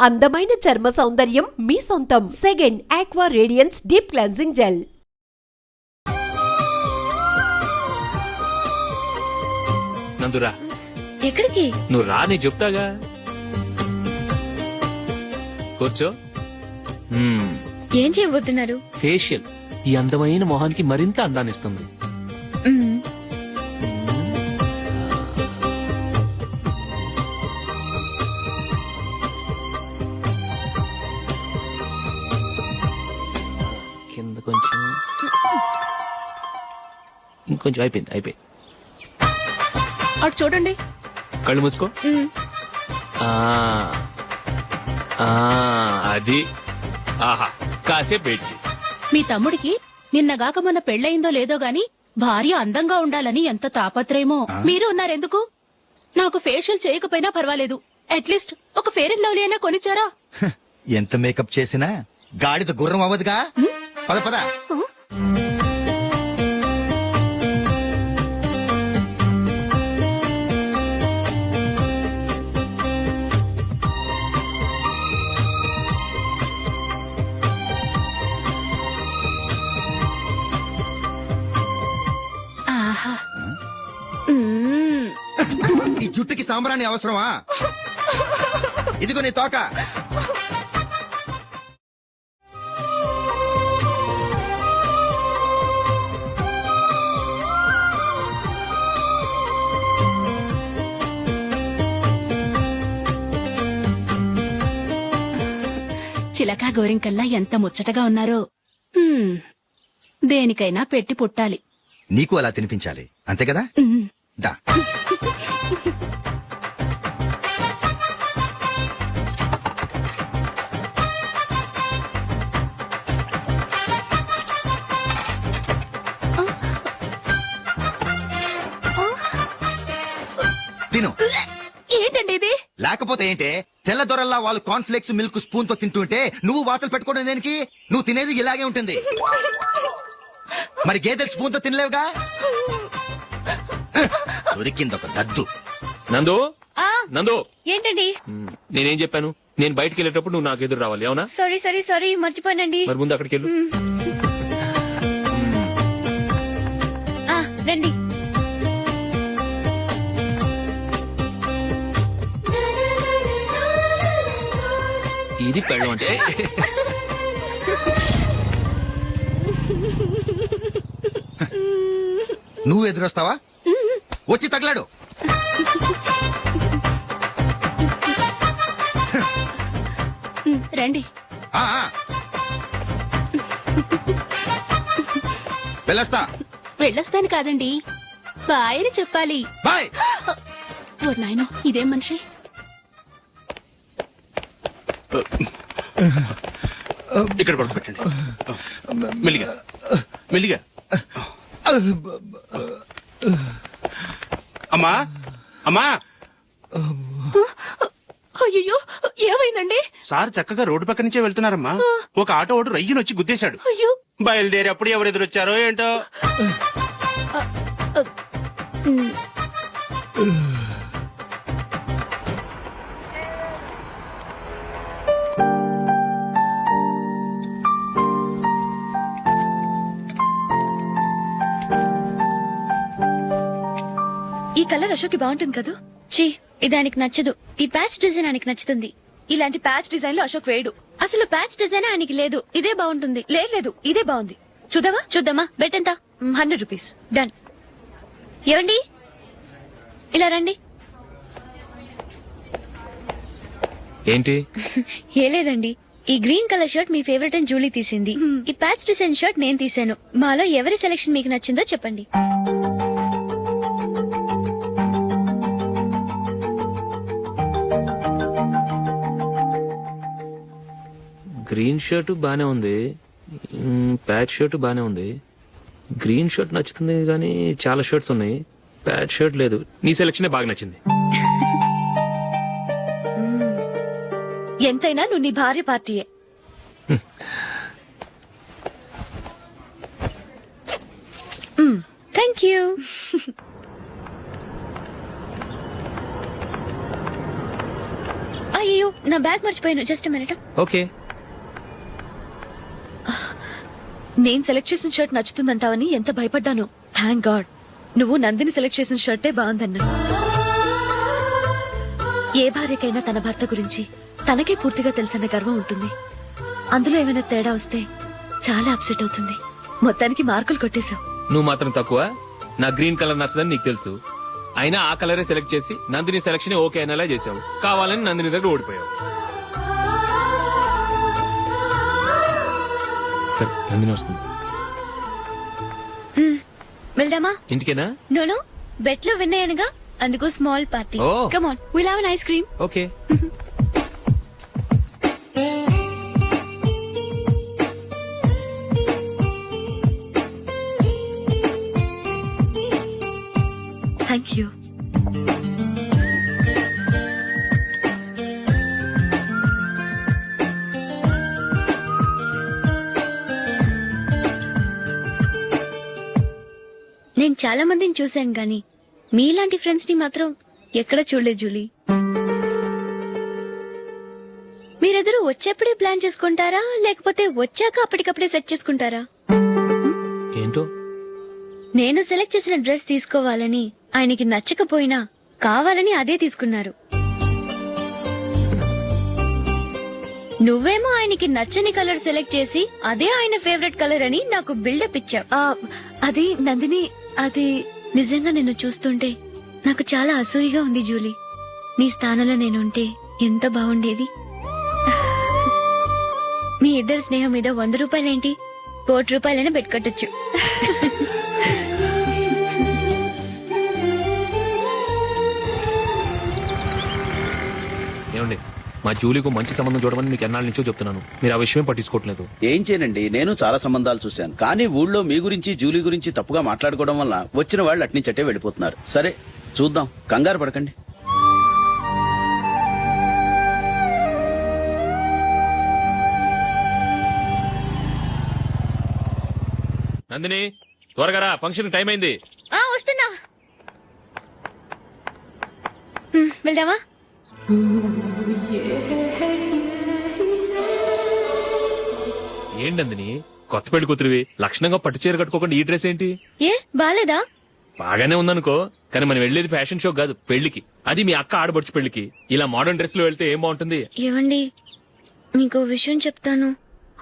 అందమైన చర్మ సౌందర్యం మీ సొంతం. Second aqua radiance deep cleansing gel. Nandura, ఎక్కడికి? నువ్వు రా, నీ చెప్తాగా. కూర్చో. ఏం చేయబోతున్నారు? ఫేషియల్ ఈ అందమైన మొహానికి మరింత అందాన్నిస్తుంది. కింద కొంచెం, ఇంకొంచెం. అయిపోయింది. అటు చూడండి. కళ్ళు మూసుకో. అది. ఆహా, కాసేపు వెయిట్ చెయ్. మీ తమ్ముడికి నిన్నగాక మొన్న పెళ్లయిందో లేదో గాని భార్య అందంగా ఉండాలని ఎంత తాపత్రయమో. మీరు ఉన్నారెందుకు? నాకు ఫేషియల్ చేయకపోయినా పర్వాలేదు, అట్లీస్ట్ ఒక ఫేర్ అండ్ లవ్లీ అయినా కొనిచ్చారా? ఎంత మేకప్ చేసినా గాడిద గుర్రం అవ్వదుగా. పద పద. ఆహా, ఈ జుట్టుకి సాంబ్రాణి అవసరమా? ఇదిగో నీ తోక. చిలకా గోరింకల్లా ఎంత ముచ్చటగా ఉన్నారో. దేనికైనా పెట్టి పుట్టాలి. నీకు అలా తినిపించాలి, అంతే కదా? దా. తిను. ఏంటండి ఇది? లేకపోతే ఏంటే, తెల్ల దొరల్లా వాళ్ళు కార్న్ఫ్లేక్స్ మిల్క్ స్పూన్ తో తింటుంటే నువ్వు వాతలు పెట్టుకోవడం దేనికి? నువ్వు తినేది ఇలాగే ఉంటుంది. మరి గేదెలు స్పూన్ తో తినలేవుగా. దొరికింది ఒక దద్దు. నందు, నందు, ఏంటండి? నేనేం చెప్పాను? నేను బయటికి వెళ్ళేటప్పుడు నువ్వు నాకు ఎదురు రావాలి, అవునా? సారీ మర్చిపోయానండి. మరి ముందు అక్కడికి వెళ్ళు. రండి. ఇది పెళ్ళం అంటే. నువ్వు ఎదురొస్తావా? వచ్చి తగలాడు. రండి. వెళ్ళొస్తా. వెళ్ళొస్తాను కాదండి, బాయ్ అని చెప్పాలి. బాయ్. ఓ నాయనో, ఇదేం మనిషి? ఇక్కడ పడుకోబెట్టండి. మెల్లిగా మెల్లిగా. అమ్మా అమ్మా. అయ్యో, ఏమైందండి? సార్ చక్కగా రోడ్డు పక్క నుంచే వెళ్తున్నారమ్మా. ఒక ఆటో ఓడు రయ్యనొచ్చి గుద్దేశాడు. అయ్యో. బయలుదేరి అప్పుడు ఎవరు ఎదురొచ్చారో ఏంటో. ఈ కలర్ అశోక్ బాగుంటుంది కదా? చీ, ఇదానికి నచ్చదు. ఈ ప్యాచ్ డిజైన్ ఆయనకి నచ్చుతుంది. ఇలాంటి ప్యాచ్ డిజైన్ లో అశోక్ వేయడు. అసలు ప్యాచ్ డిజైన్ ఆయనకి లేదు. ఇదే బాగుంటుంది. లేదు, ఇదే బాగుంది. చూద్దామా? బెట్ ఎంత? 100 రూపీస్. డన్. ఏవండి, ఇలా రండి. ఏంటి? ఏ లేదండి, ఈ గ్రీన్ కలర్ షర్ట్ మీ ఫేవరెట్ అని జూలీ తీసింది. ఈ ప్యాచ్ డిజైన్ షర్ట్ నేను తీసాను. మాలో ఎవరి సెలెక్షన్ మీకు నచ్చిందో చెప్పండి. గ్రీన్ షర్ట్ బానే ఉంది, ప్యాచ్ షర్ట్ బానే ఉంది. గ్రీన్ షర్ట్ నచ్చుతుంది కానీ చాలా షర్ట్స్ ఉన్నాయి, ప్యాచ్ షర్ట్ లేదు. నీ సెలెక్షన్ బాగా నచ్చింది. ఎంతైనా నువ్వు నీ భార్య పార్టీయే. Thank you. అయ్యో నా బ్యాగ్ మర్చిపోయాను. Just minute. ఓకే. నేను సెలెక్ట్ చేసిన షర్ట్ నచ్చుతుందంటావని ఎంత భయపడ్డాను. థ్యాంక్ గాడ్ నువ్వు నందిని సెలెక్ట్ చేసిన షర్టే బాగుందన్నా. ఏ భార్యకైనా తన భర్త గురించి తనకే పూర్తిగా తెలుసన్న గర్వం ఉంటుంది. అందులో ఏమైనా తేడా వస్తే చాలా అప్సెట్ అవుతుంది. మొత్తానికి మార్కులు కొట్టేశావు. నువ్వు మాత్రం తక్కువ. నా గ్రీన్ కలర్ నచ్చదని నీకు తెలుసు. అయినా ఆ కలరే సెలెక్ట్ చేసి నందిని సెలక్షన్ ఓకే అనేలా చేసావు. కావాలని నందిని దగ్గర ఓడిపోయావు. సరే నందిని వస్తుంది. వెళ్దామా? ఇంటికేనా? నోను బెట్ లో విన్ అయ్యానుగా, అందుకు small party. Oh. Come on, will have an ice cream. Okay. Thank you. నేను చాలా మందిని చూశాను గాని మీలాంటి ఫ్రెండ్స్ ని మాత్రం ఎక్కడ చూడలేదు జూలీ. మీరెదరూ వచ్చేప్పుడే ప్లాన్ చేసుకుంటారా లేకపోతే వచ్చాక అప్పటికప్పుడే సెట్ చేసుకుంటారా? ఏంటో నేను సెలెక్ట్ చేసిన డ్రెస్ తీసుకోవాలని ఆయనకి నచ్చకపోయినా కావాలని అదే తీసుకున్నారు. నువ్వేమో ఆయనకి నచ్చని కలర్ సెలెక్ట్ చేసి అదే ఆయన ఫేవరెట్ కలర్ అని నాకు బిల్డప్ ఇచ్చావు. అది నందిని, అది నిజంగా నిన్ను చూస్తుంటే నాకు చాలా అసూయగా ఉంది జూలీ. నీ స్థానంలో నేనుంటే ఎంత బాగుండేది. మీ ఇద్దరు స్నేహం మీద 100 రూపాయలేంటి, 1 కోటి రూపాయలైనా పెట్టుకట్టొచ్చు. ఏమండి, మా జూలీకు మంచి సంబంధం చూడమని మీకు ఎన్నాళ్ళ నుంచో చెప్తున్నాను. మీరు ఆ విషయం పట్టించుకోవట్లేదు. ఏం చేయనండి, నేను చాలా సంబంధాలు చూశాను. కానీ ఊళ్ళో మీ గురించి జూలీ గురించి తప్పుగా మాట్లాడుకోవడం వల్ల వచ్చిన వాళ్ళు అట్నుంచటే వెళ్ళిపోతున్నారు. సరే చూద్దాం, కంగారు పడకండి. నందిని త్వరగా రా, ఫంక్షన్ టైం అయింది. వస్తున్నా. వెళ్దామా? ఏంటి నందిని, కొత్త పెళ్లి కూతురివి లక్షణంగా పట్టు చీర కట్టుకోకుండా ఈ డ్రెస్ ఏంటి? ఏ బాలేదా? బాగానే ఉందనుకో, కానీ మనం వెళ్ళేది ఫ్యాషన్ షో కాదు, పెళ్లికి. అది మీ అక్క ఆడబడుచు పెళ్లికి. ఇలా మోడర్న్ డ్రెస్ లో వెళ్తే ఏం బాగుంటుంది? ఏవండి, మీకు విషయం చెప్తాను,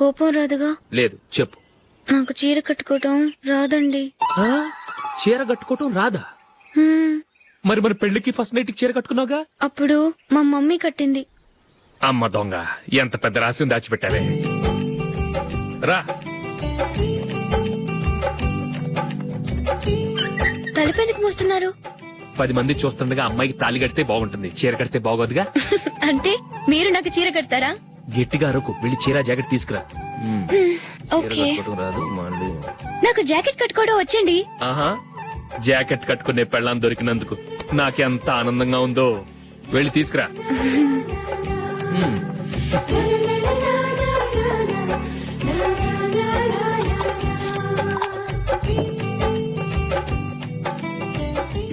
కోపం రాదుగా? లేదు, చెప్పు. నాకు చీర కట్టుకోవటం రాదండి. చీర కట్టుకోవటం రాదా? హ్మ్, మరి మన పెళ్లికి ఫస్ట్ నైట్ చీర కట్టుకున్నావుగా? అప్పుడు మా మమ్మీ కట్టింది. అమ్మ దొంగ, ఎంత పెద్ద రహస్యం దాచిపెట్టావే. రా. తలపెందుకు మోస్తున్నారు? 10 మంది చూస్తుండగా అమ్మాయికి తాళి కడితే బాగుంటుంది, చీర కడితే బాగోదుగా. అంటే మీరు నాకు చీర కడతారా? గట్టిగా అరకు, వెళ్ళి చీర జాకెట్ తీసుకురా. చీర ఓకే. కట్టుకోవటం రాదు మళ్ళీ. నాకు జాకెట్ కట్టుకోవడం వచ్చండి. ఆహా, జాకెట్ కట్టుకునే పెళ్ళాం దొరికినందుకు నాకెంత ఆనందంగా ఉందో. వెళ్ళి తీసుకురా.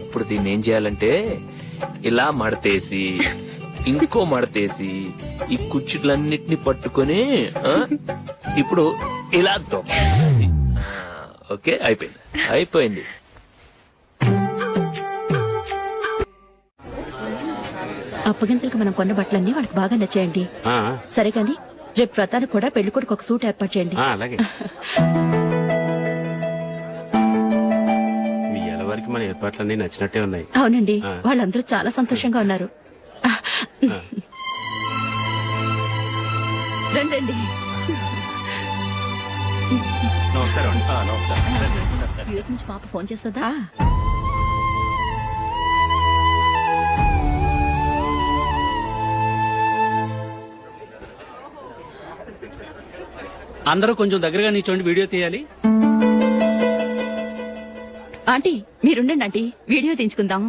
ఇప్పుడు దీన్ని ఏం చేయాలంటే ఇలా మడతేసి ఇంకో మడతేసి ఈ కుర్చీలన్నిటిని పట్టుకొని ఇప్పుడు ఇలా దొక్కాలి. ఓకే, అయిపోయింది అయిపోయింది. అప్పగింతలకు మనం కొన్న బట్టలన్నీ వాళ్ళకి బాగా నచ్చాయండి. సరే కానీ రేపు వ్రతానికి కూడా పెళ్లి కొడుకు ఒక సూట్ ఏర్పాటు చేయండి. అలాగే. మీ ఎలవారికి మన ఏర్పాట్లన్నీ నచ్చినట్టే ఉన్నాయి. అవునండి, వాళ్ళందరూ చాలా సంతోషంగా ఉన్నారు. రండి. నమస్కారం. యూఎస్ నుంచి పాప ఫోన్ చేస్తుందా? అందరూ కొంచెం దగ్గరగా నిల్చోండి, వీడియో తీయాలి. ఆంటీ మీరుండండి ఆంటీ, వీడియో తీయించుకుందాం.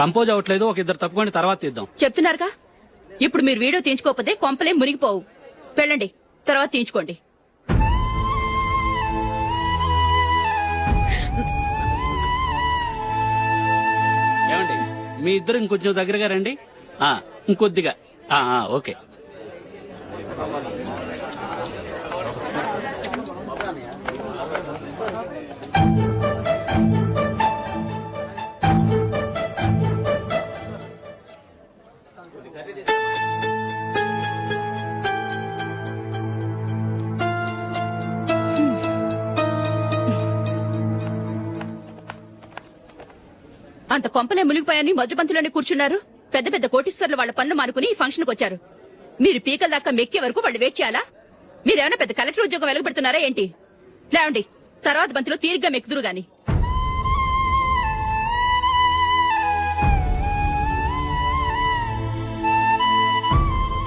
కంపోజ్ అవ్వట్లేదు, ఒక ఇద్దరు తప్పుకోండి, తర్వాత తీద్దాం. చెప్తున్నారుగా, ఇప్పుడు మీరు వీడియో తీయించుకోకపోతే కొంపలే మునిగిపోవు. వెళ్ళండి, తర్వాత తీయించుకోండి. మీ ఇద్దరు ఇంకొంచెం దగ్గరగా రండి. ఇంకొద్దిగా. ఓకే. అంత కొంపలే మునిగిపోయాని మధుపంతులోనే కూర్చున్నారు. పెద్ద పెద్ద కోటీశ్వర్లు వాళ్ళ పనులు మానుకుని ఈ ఫంక్షన్ కు వచ్చారు. మీరు పీకల దాకా మెక్కే వరకు వాళ్ళు వెయిట్ చేయాలా? మీరేమైనా పెద్ద కలెక్టర్ ఉద్యోగం వెలగబెడుతున్నారా ఏంటి? లేవండి, తర్వాత బంతిలో తీరిగ్గా మెక్కుదురు గాని.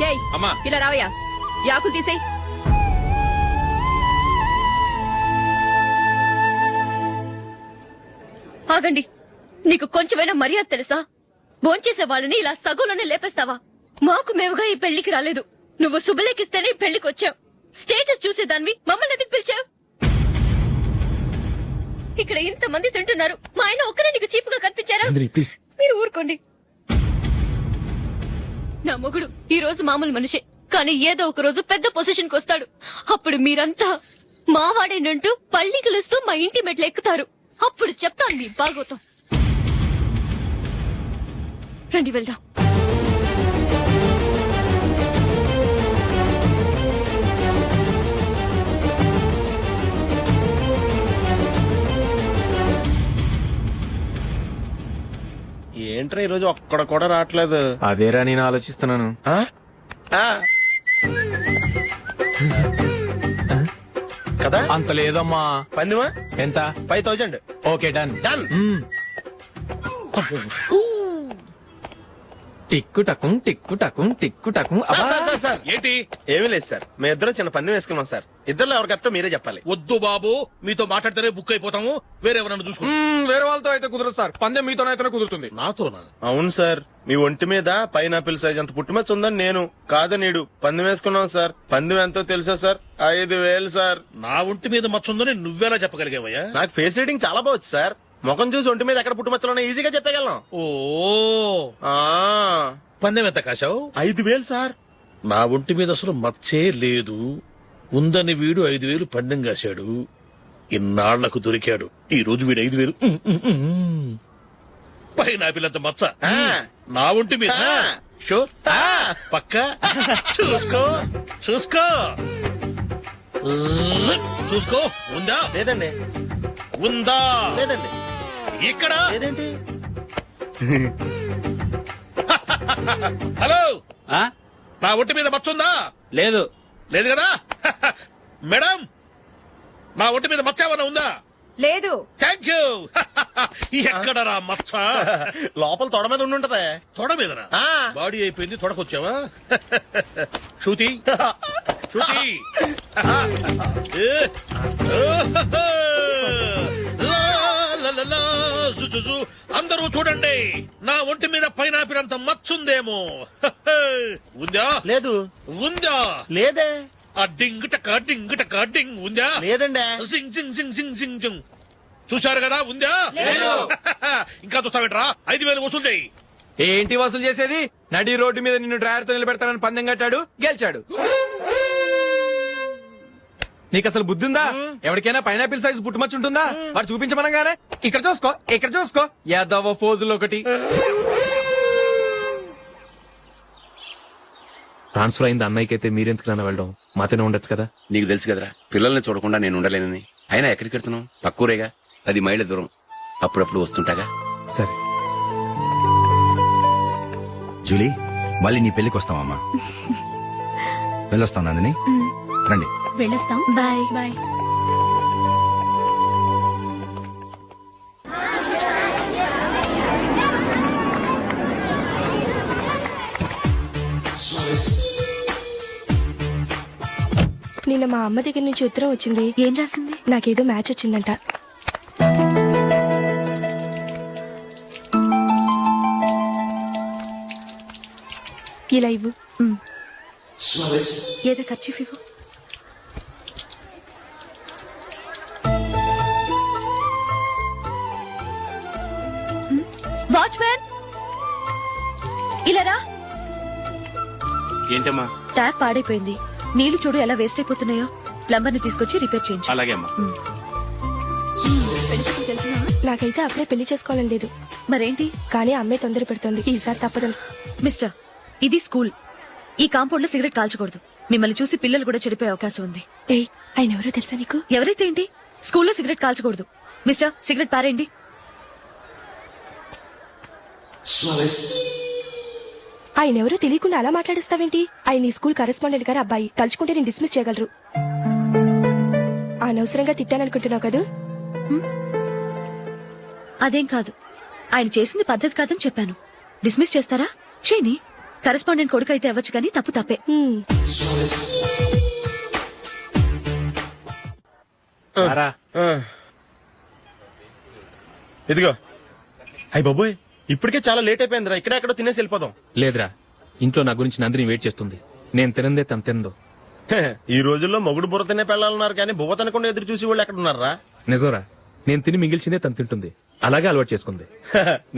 ఏయ్, ఇలా రావయ్యా, యాకులు తీసేయ్. ఆగండి, నీకు కొంచెమైనా మర్యాద తెలుసా? భోంచేసే వాళ్ళని ఇలా సగంలోనే లేపేస్తావా? మాకు మేముగా ఈ పెళ్లికి రాలేదు. నువ్వు శుభలేఖిస్తేనే ఈ పెళ్లికి వచ్చావు. స్టేటస్ చూసేదానివి మమ్మల్ని ఎందుకు పిలిచావు? ఇక్కడ ఇంతమంది తింటున్నారు, మా ఆయన ఒక్కరే నీకు చీపుగా కనిపించారా? మీరు ఊరుకోండి. నా మొగుడు ఈ రోజు మామూలు మనిషే, కానీ ఏదో ఒక రోజు పెద్ద పొజిషన్ కు వస్తాడు. అప్పుడు మీరంతా మావాడేనంటూ పళ్ళి కలుస్తూ మా ఇంటి మెట్లు ఎక్కుతారు. అప్పుడు చెప్తాను మీ బాగోతాం. రండి వెళ్దాం. ఏంట్రా ఈరోజు ఒక్కడ కూడా రావట్లేదు? అదేరా నేను ఆలోచిస్తున్నాను. ఆ? ఆ. కదా అంత లేదమ్మా. పందిమా ఎంత? 5000. Okay, done. డన్. టిక్కు టకుం టిక్కు టకుం టిక్కు టకుం. సార్ ఏంటి? ఏమీ లేదు సార్, మేము ఇద్దరు చిన్న పందెం వేసుకున్నాం సార్. ఇద్దరు ఎవరు కరెక్టో మీరే చెప్పాలి. వద్దు బాబు, మీతో మాట్లాడితేనే బుక్ అయిపోతాము. వేరే ఎవరన్నా చూసుకుంటాం. వేరే వాళ్ళతో అయితే కుదరదు సార్, పందెం మీతోనైతేనే కుదురుతుంది. నాతోనా? అవును సార్, మీ ఒంటి మీద పైనాపిల్ సైజ్ అంత పుట్టుమచ్చ ఉందని నేను కాదు నీడు పందెం వేసుకున్నాం సార్. పందెం ఎంతో తెలుసా సార్? 5000 సార్. నా ఒంటి మీద మచ్చ ఉందని నువ్వెలా చెప్పగలిగావయ్యా? నాకు ఫేస్ రీడింగ్ చాలా బాగుంది సార్. ముఖం చూసి ఒంటి మీద ఎక్కడ పుట్టుమచ్చలో ఈజీగా చెప్పగలను. ఓ, పందెం ఎంత కాశావు? 5000 సార్. నా ఒంటి మీద అసలు మచ్చే లేదు. ఉందని వీడు 5000 పందెం కాశాడు. ఇన్నాళ్లకు దొరికాడు. ఈ రోజు వీడు 5000. పైన పిల్లంత మచ్చ నా ఒంటి మీద. షూర్? పక్క చూసుకో చూసుకో చూసుకో. ఉందా? లేదండి. ఉందా? లేదండి. ఇక్కడ లేదేంటి? హలో, నా ఒంటి మీద మచ్చ ఉందా? లేదు. లేదు కదా? మేడం, నా ఒంటి మీద మచ్చ ఏమన్నా ఉందా? లేదు. Thank you. ఎక్కడరా మచ్చ? లోపల తొడ మీద ఉండుంటదే. తొడ మీదనా? బాడీ అయిపోయింది, తొడకొచ్చావా? శృతి శృతి. అందరూ చూడండి, నా ఒంటి మీద పైనాపిల్ అంత మచ్చుందేమో. ఉందా? లేదు. ఉందా? లేదే. ఆ డింగ్ టక డింగ్ టక డింగ్ ఉందా? లేదండి. సింగ్ సింగ్ సింగ్ సింగ్ సింగ్ సింగ్. చూశారు కదా? ఉందా? ఇంకా చూస్తావేట్రా? 5000 వసూలు చేయి. ఏంటి వసూలు చేసేది? నడి రోడ్డు మీద నిన్ను డ్రైవర్ తో నిలబెడతానని పందెం కట్టాడు, గెలిచాడు. నీకు అసలు బుద్ధి ఉందా? ఎవరికైనా పైనాపిల్ సైజ్ పుట్టుమచ్చు ఉంటుందా? వాడు చూపించమనగానే ఇక్కడ చూసుకో ఇక్కడ చూసుకో, యాదవ ఫోజులు ఒకటి. ట్రాన్స్ఫర్ అయింది అన్నయ్యకి అయితే మీరెందుకు నాన్న వెళ్ళడం? మాతోనే ఉండొచ్చు కదా. నీకు తెలుసు కదరా, పిల్లల్ని చూడకుండా నేను ఉండలేనని. అయినా ఎక్కడికి వెళ్తున్నావు? పక్కూరేగా, 10 మైళ్ళ దూరం. అప్పుడప్పుడు వస్తుంటాగా. సరే జూలీ, మళ్ళీ నీ పెళ్లికి వస్తామమ్మా. వెళ్ళొస్తాం నందిని. రండి. వెళ్ళొస్తాం. Bye bye. నిన్న మా అమ్మ దగ్గర నుంచి ఉత్తరం వచ్చింది. ఏం రాసింది? నాకేదో మ్యాచ్ వచ్చిందంట. ఇలా ఇవ్వు. ఏదో ఖర్చు ఇవ్వు. వాచ్మెన్, ఇలా రా. ఏంటమ్మా? ట్యాప్ పాడైపోయింది. నీళ్లు చూడు ఎలా వేస్ట్ అయిపోతున్నాయో. ప్లంబర్ ని తీసుకొచ్చి రిపేర్ చేయించు. అలాగే అమ్మా. నాకైతే అప్పుడే పెళ్లి చేసుకోవాలని లేదు, మరేంటి? కానీ అమ్మే తొందర పెడుతోంది. ఈసారి తప్పదని. మిస్టర్, ఇది స్కూల్. ఈ కాంపౌండ్ లో సిగరెట్ కాల్చకూడదు. మిమ్మల్ని చూసి పిల్లలు కూడా చెడిపోయే అవకాశం ఉంది. ఏయ్, ఆయన ఎవరో తెలుసా నీకు? ఎవరైతే ఏంటి, స్కూల్లో సిగరెట్ కాల్చకూడదు. మిస్టర్, సిగరెట్ పారేయండి. ఆయన ఎవరో తెలియకుండా అలా మాట్లాడిస్తావేంటి? ఆయన ఈ స్కూల్ కరెస్పాండెంట్ గారు అబ్బాయి. తలుచుకుంటే నేను డిస్మిస్ చేయగలరు. అనవసరంగా తిట్టాననుకుంటున్నావు కదా? అదేం కాదు, ఆయన చేసింది పద్ధతి కాదని చెప్పాను. డిస్మిస్ చేస్తారా? చేయని. కరెస్పాండెంట్ కొడుకు అయితే అవ్వచ్చు కానీ తప్పు తప్పే. ఇదిగో. అయ్యి బాబోయ్, ఇప్పటికే చాలా లేట్ అయిపోయిందిరా. ఇక్కడ ఎక్కడో తినేసి వెళ్ళిపోదాం. లేదురా, ఇంట్లో నా గురించి నందిని వెయిట్ చేస్తుంది. నేను తినందే తను తిందో. ఈ రోజుల్లో మొగుడు బుర్ర తినే పెళ్ళాలన్నారు కానీ బువ్వ తినకుండా ఎదురు చూసి వాళ్ళు ఎక్కడ ఉన్నారా? నిజంరా, నేను తిని మిగిల్చిందే తను తింటుంది. అలాగే అలవాటు చేసుకుంది.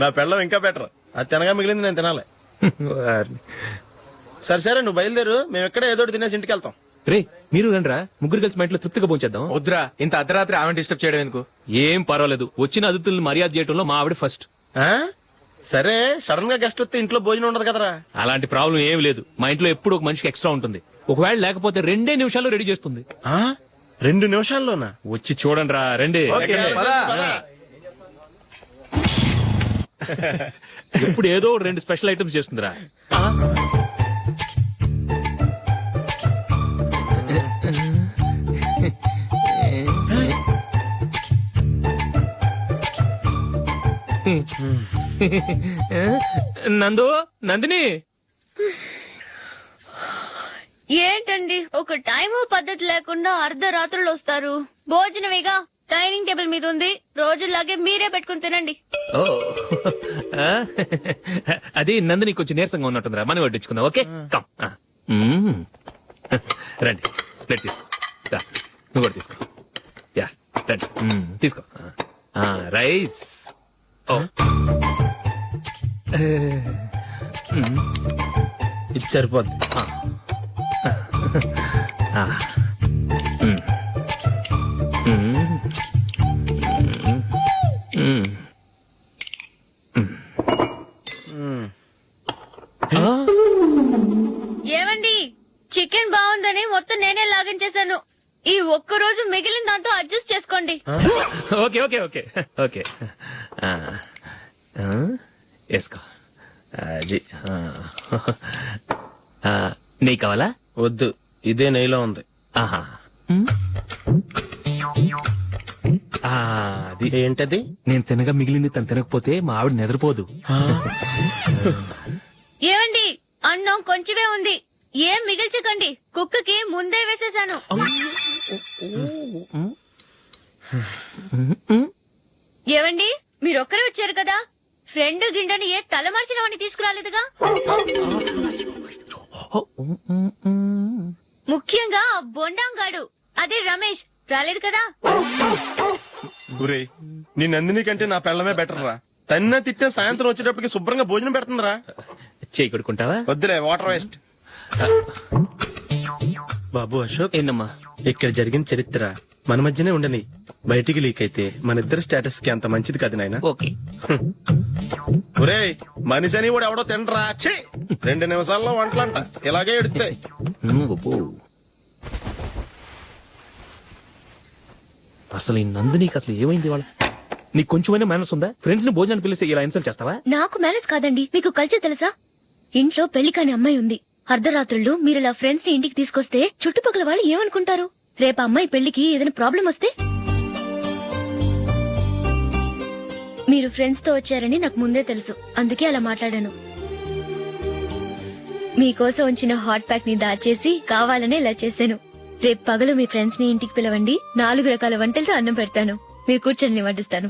నా పెళ్ళం ఇంకా బెటర్. అది తినగా మిగిలింది నేను తినాలి. సరే సరే, నువ్వు బయలుదేరు. మేము ఎక్కడ ఏదో ఒకటి తినేసి ఇంటికి వెళ్తాం. రే, మీరు రండిరా, ముగ్గురు కలిసి మా ఇంట్లో తృప్తిగా పోంచేద్దాం. వద్దురా, ఇంత అర్ధరాత్రి ఆమె డిస్టర్బ్ చేయడం ఎందుకు? ఏం పర్వాలేదు, వచ్చిన అతిథులను మర్యాద చేయడంలో మా ఆవిడ ఫస్ట్. ఆ? సరే, సడన్ గా గెస్ట్ వస్తే ఇంట్లో భోజనం ఉండదు కదరా. అలాంటి ప్రాబ్లం ఏం లేదు. మా ఇంట్లో ఎప్పుడు ఒక మనిషికి ఎక్స్ట్రా ఉంటుంది. ఒకవేళ లేకపోతే 2 నిమిషాల్లో రెడీ చేస్తుంది. 2 నిమిషాల్లోనా? వచ్చి చూడండి రా, రండి. ఇప్పుడు ఏదో 2 స్పెషల్ ఐటమ్స్ చేస్తుందిరా. నందిని, ఏంటండి ఒక టైము పద్ధతి లేకుండా అర్ధరాత్రులు వస్తారు? భోజనమేగా డైనింగ్ టేబుల్ మీద ఉంది. రోజుల్లాగే మీరే పెట్టుకుని తినండి. ఓ, అది నందిని కొంచెం నీరసంగా ఉన్నట్టుందిరా, మనం వడ్డించుకుందాం. Okay, come. రండి, ప్లేట్ తీసుకో. రా, నువ్వు కూడా తీసుకో. యా, రండి, తీసుకో. రైస్. ఓ, ఇది సరిపోద్ది. ఏమండి, చికెన్ బాగుందని మొత్తం నేనే లాగించేశాను. ఈ ఒక్క రోజు మిగిలిన దాంతో అడ్జస్ట్ చేసుకోండి. ఓకే ఓకే ఓకే ఓకే, వేసుకో. అది నెయ్యి కావాలా? వద్దు, ఇదే నెయ్యిలో ఉంది. ఆహా, అది ఏంటది? నేను తినగా మిగిలింది తను తినకపోతే మా ఆవిడ నిద్రపోదు. ఏమండి, అన్నం కొంచెమే ఉంది, ఏం మిగిల్చకండి. కుక్కకి ముందే వేసేశాను. ఏవండి, మీరొక్కరే వచ్చారు కదా, ఫ్రెండ్ గిండని ఏ తలమార్చిన వాడిని తీసుకురాలేదుగా? ముఖ్యంగా బొండాంగాడు, అదే రమేష్ రాలేదు కదా? గురే, నీ నందిని కంటే నా పెళ్ళమే బెటర్ రా. తన్న తిట్టిన సాయంత్రం వచ్చేటప్పటికి శుభ్రంగా భోజనం పెడుతుందిరా. చేయి కొడుకుంటావా? వద్దులే, వాటర్ వేస్ట్. బాబు అశోక్, ఏంటమ్మా? ఇక్కడ జరిగిన చరిత్ర మన మధ్యనే ఉండని. బయటికి లీక్ అయితే మన ఇద్దరు స్టేటస్ కి అంత మంచిది కాదు నాయన. ఓకే. ఒరే, మనిషి అని కూడా ఎవడో తినరా. 2 నిమిషాల్లో వంటలంట ఇలాగే ఎడుతాయి. అసలు ఈ నందినికి అసలు ఏమైంది? వాళ్ళ నీకు కొంచెమైనా మేనస్ ఉందా? ఫ్రెండ్స్ ని భోజనాన్ని పిలిస్తే ఇలా ఇన్సల్ట్ చేస్తావా? నాకు మేనేజ్ కాదండి, మీకు కల్చర్ తెలుసా? ఇంట్లో పెళ్లి కాని అమ్మాయి ఉంది. అర్ధరాత్రుళ్ళు మీరు ఇలా ఫ్రెండ్స్ ని ఇంటికి తీసుకొస్తే చుట్టుపక్కల వాళ్ళు ఏమనుకుంటారు? రేపు అమ్మాయి పెళ్లికి ఏదైనా ప్రాబ్లం వస్తే? మీరు ఫ్రెండ్స్ తో వచ్చారని నాకు ముందే తెలుసు, అందుకే అలా మాట్లాడాను. మీకోసం ఉంచిన హాట్ ప్యాక్ ని దాచేసి కావాలనే ఇలా చేశాను. రేపు పగలు మీ ఫ్రెండ్స్ ని ఇంటికి పిలవండి, 4 రకాల వంటలతో అన్నం పెడతాను. మీరు కూర్చొని వడ్డిస్తాను.